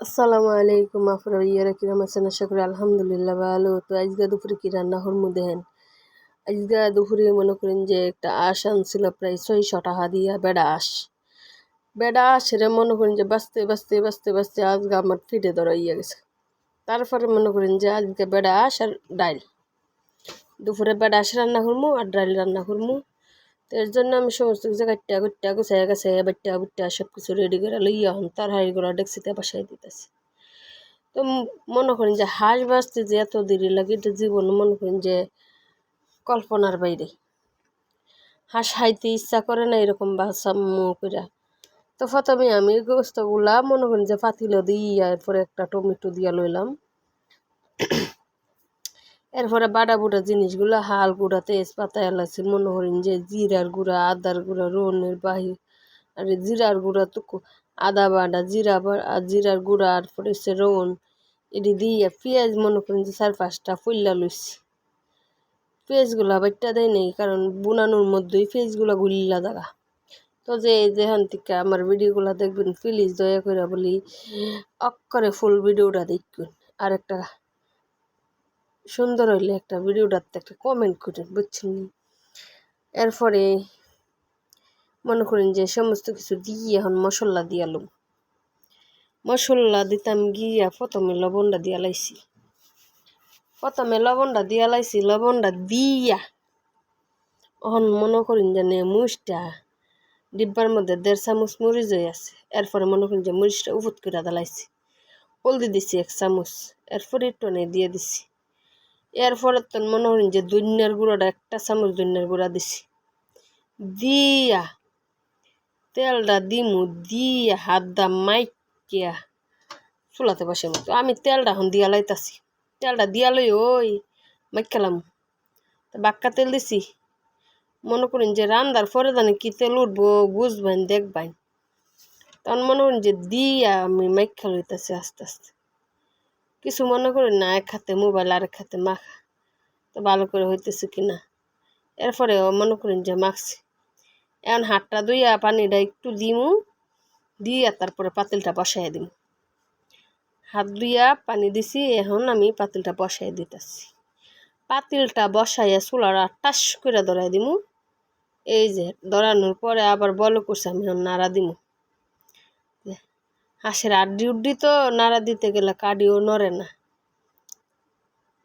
আসসালামু আলাইকুম আফরা ইয়ারা কিরাম আছেন? আশা করি আলহামদুলিল্লাহ ভালো। তো আজকে দুপুরে কি রান্না হরমু দেখেন। আজকে দুপুরে মনে করেন যে একটা আঁশ আনছিল প্রায় 600 টাকা দিয়া বেড়া আঁশ রে মনে করেন যে বাঁচতে আজকে আমার ফিটে ধরাইয়া গেছে। তারপরে মনে করেন যে আজকে বেড়া আঁশ আর ডাইল, দুপুরে বেড়া আঁশ রান্না করবো আর ডাইল রান্না করবো। তো এর জন্য আমি সমস্ত কিছু কাটটা গুছাইয়া গাছাইয়া বাট্টা বুট্টা সব কিছু রেডি করে লইয়া হন তার হাড়িগুলো ডেক্সিতে বসাই দিতেছি। তো মনে করেন যে হাঁস বাঁচতে যে এত দেরি লাগে এটা জীবন মনে করেন যে কল্পনার বাইরে। হাঁস খাইতে ইচ্ছা করে না এরকম বাসাম্মু করে। তো প্রথমে আমি গোস্তগুলা মনে করেন যে পাতিল দিয়া এরপরে একটা টমেটো দিয়া লইলাম। এরপরে বাটা বুটা জিনিসগুলো হাল গুঁড়া তেজপাতা এলাচি মনে করেন যে জিরার গুঁড়া আদার গুঁড়া রনের বাহির আর জিরার গুঁড়া তো আদা বাটা জিরার গুঁড়া আর পরে সে রন এটি দিয়ে পেঁয়াজ মনে করেন যে 4-5টা ফুল্লা লইছি। পেঁয়াজগুলা বাট্টা দেয় নেই কারণ বুনানোর মধ্যেই পেঁয়াজগুলা গুল্লা দেখা। তো যেখান থেকে আমার ভিডিওগুলো দেখবেন প্লিজ দয়া করে বলি অক্ষরে ফুল ভিডিওটা দেখুন। আর একটা সুন্দর হইলে একটা ভিডিওটাতে একটা কমেন্ট করেন বুঝছেন। এরপরে মনে করেন যে সমস্ত কিছু দিয়ে এখন মশলা দিয়ালুম। মশলা দিতাম গিয়া প্রথমে লবণটা দিয়া লাইছি। লবণটা দিয়া এখন মনে করেন যে মুছটা ডিব্বার মধ্যে 1.5 চামচ মরিচ হয়ে আছে। এরপরে মনে করেন যে মরিচটা উপুত করে দালাইছি, হলদি দিছি 1 চামচ, এরপরে টনে দিয়ে দিছি। এরপরে তো মনে করেন যে ধনিয়ার গুঁড়োটা 1টা চামচ ধনিয়ার গুঁড়া দিছি, দিয়া তেলটা দিমু দিয়া হাত দা মাইকিয়া চুলাতে বসে মতো আমি তেলটা এখন দিয়া লাইতাছি। তেলটা দিয়া লই ওই মাইকালাম বাক্কা তেল দিছি। মনে করেন যে রান্দার পরে জানি কি তেল উঠবো বুঝবেন দেখবেন। তখন মনে করেন যে দিয়া আমি মাইখা লইতেছি আস্তে আস্তে। কিছু মনে করেন না, এক হাতে মোবাইল আর এক হাতে মাখা, তো ভালো করে হইতেছে কিনা। এরপরে মনে করেন যে মাখছি। এখন হাতটা ধুইয়া পানিটা একটু দিমু দিয়া তারপরে পাতিলটা বসাই দিমু। হাত ধুইয়া পানি দিছি, এখন আমি পাতিলটা বসাই দিতেছি। পাতিলটা বসাইয়া চুলাটা টাস করে ধরাই দিমু। এই যে ধরানোর পরে আবার বল করছে আমি এখন নাড়া দিমু। হাঁসের আড্ডি উড্ডি তো নাড়া দিতে গেলে কাডিও নড়ে না।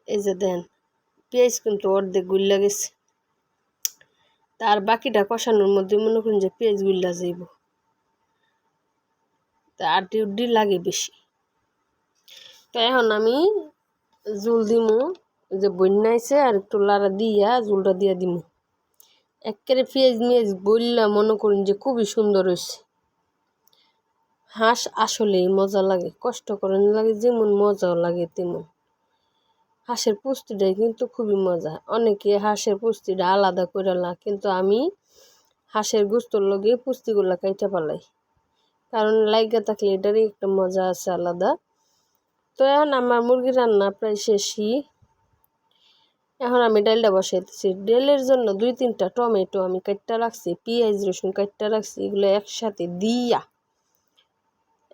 এই যে দেন পেঁয়াজ কিন্তু অর্ধেক গুল্লা গেছে, তার বাকিটা কষানোর মধ্যে মনে করেন যে পেঁয়াজ গুল্লা যাইব, তা আড্ডি উড্ডি লাগে বেশি। তো এখন আমি জুল দিমু, যে বন্যাইছে আর একটু লাড়া দিয়া জুলটা দিয়া দিমু। একেবারে পেঁয়াজ মেয়াজ বললা মনে করেন যে খুবই সুন্দর হয়েছে। হাঁস আসলেই মজা লাগে, কষ্ট করেন লাগে যেমন মজাও লাগে তেমন। হাঁসের পুষ্টিটাই কিন্তু খুবই মজা। অনেকে হাঁসের পুষ্টিটা আলাদা করে না, কিন্তু আমি হাঁসের গোস্তর লগে পুষ্টিগুলা কাইটা পালাই, কারণ লাইগা থাকলে এটারই একটা মজা আছে আলাদা। তো এখন আমার মুরগি রান্না প্রায় শেষই। এখন আমি ডালটা বসাইতেছি। ডালের জন্য 2-3টা টমেটো আমি কাটটা রাখছি, পেঁয়াজ রসুন কাটটা রাখছি, এগুলো একসাথে দিয়া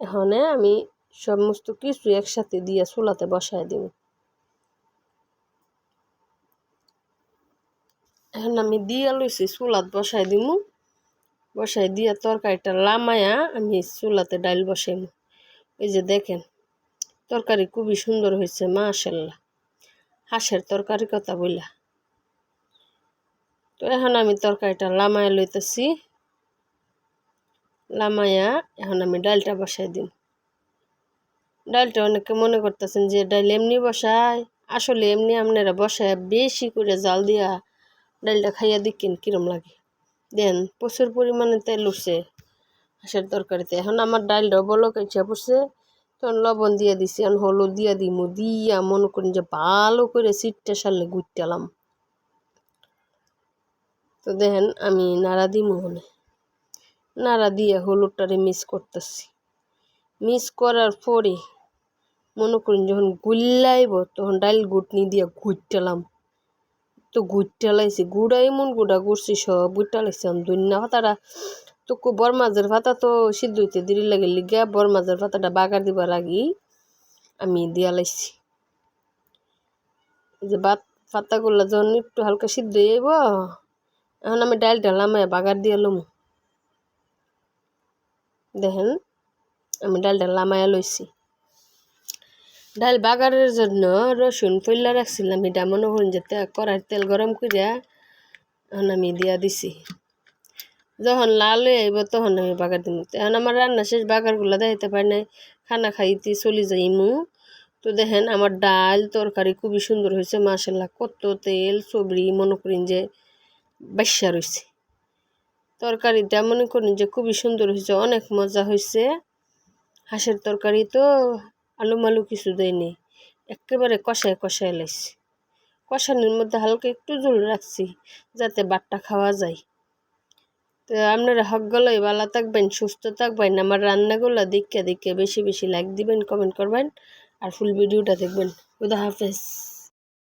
এখন আমি সমস্ত কিছু একসাথে দিয়া চুলাতে বসাই দিব। এখন আমি দিয়া লইছি চুলাত বসাই দিমু। বসাই দিয়া তরকারিটা লামায়া আমি চুলাতে ডাল বসাইমু। এই যে দেখেন তরকারি খুবই সুন্দর হয়েছে মাশাআল্লাহ, হাঁসের তরকারি কথা বইলা। তো এখন আমি তরকারিটা লামায়া লইতেছি। লামায়া এখন আমি ডালটা বসাই দিম। ডালটা অনেকে মনে করতেছেন যে ডাল এমনি বসায়, আসলে এমনি আপনারা বসায় বেশি করে জাল দিয়া ডালটা খাইয়া দেখেন কিরম লাগে। দেন প্রচুর পরিমাণে তেল উঠছে হাঁসের তরকারিতে। এখন আমার ডালটা বলক ইচ্ছা পড়ছে, তখন লবণ দিয়ে দিছি, এখন হলুদ দিয়া দিমু, দিয়া মনে করেন যে ভালো করে সিটটা সারলে গুটালাম। তো দেখেন আমি নাড়া দিমু, নাড়া দিয়ে হলুদটারে মিক্স করতেছি। মিক্স করার পরে মনে করেন যখন গুল্লাইব তখন ডাল গুটনি দিয়ে গুটালাম। তো গুটালাইছি, গুড়া এমন গুড়া করছি সব গুটালাইছি। ধনিয়া পাতাটা তো বড় মাছের পাতা তো সিদ্ধ হইতে দেরি লাগে লিগা বড় মাছের পাতাটা বাগার দিবার আগেই আমি দিয়া লাইছি। যে পাতাগুলো যখন একটু হালকা সিদ্ধ হয়ে যাইব এখন আমি ডালটা লামায় বাগার দিয়ে লম। দেখেন আমি ডালটা লামায়া লইছি। ডাল বাগারের জন্য রসুন ফইলা রাখছিলাম, এটা মনে করুন যে কড়াই তেল গরম করিয়া এখন আমি দিয়া দিছি। যখন লাল হয়ে আইব তখন আমি বাগার দিব। এখন আমার রান্না শেষ, বাগারগুলো দেখাইতে পারি নাই, খানা খাইতে চলে যাইমু। তো দেখেন আমার ডাল তরকারি খুবই সুন্দর হয়েছে মাশাল্লাহ, কত তেল সবরি মনে করেন যে বাসা রয়েছে। তরকারিটা মনে করেন যে খুবই সুন্দর হয়েছে, অনেক মজা হয়েছে। হাঁসের তরকারি তো আলু মালু কিছু দেয়নি, একেবারে কষায় কষায় লাইছি। কষানোর মধ্যে হালকা একটু ঝোল রাখছি যাতে বাটটা খাওয়া যায়। তো আপনারা সকলেই ভালো থাকবেন, সুস্থ থাকবেন। আমার রান্নাগুলো দেখে বেশি বেশি লাইক দিবেন, কমেন্ট করবেন আর ফুল ভিডিওটা দেখবেন। খুদা হাফেজ।